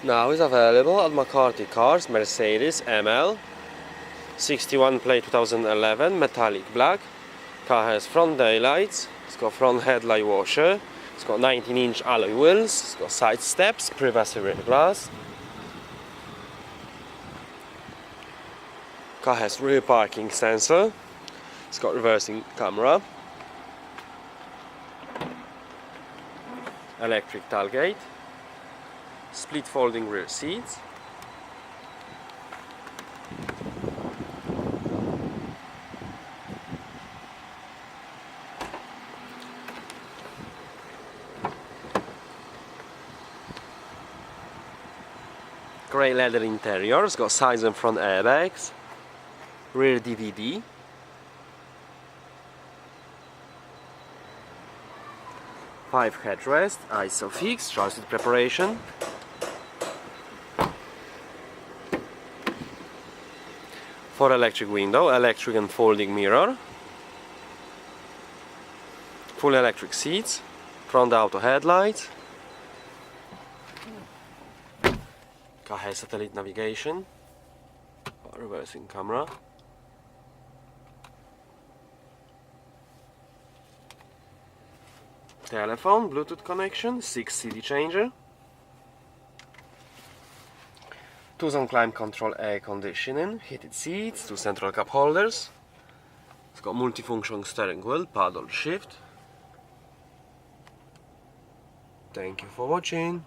Now is available at McCarthy Cars, Mercedes ML 61 plate 2011, metallic black. Car has front daylights, it's got front headlight washer, it's got 19-inch alloy wheels, it's got side steps, privacy rear glass. Car has rear parking sensor, it's got reversing camera, electric tailgate, split folding rear seats, grey leather interior, it's got sides and front airbags, rear DVD, five headrest, ISOFIX, child seat preparation, four electric window, electric and folding mirror, full electric seats, front auto headlights. Car has satellite navigation, reversing camera, telephone, Bluetooth connection, 6 CD changer, 2-zone climate control air conditioning, heated seats, 2 central cup holders. It's got multifunction steering wheel, paddle shift. Thank you for watching.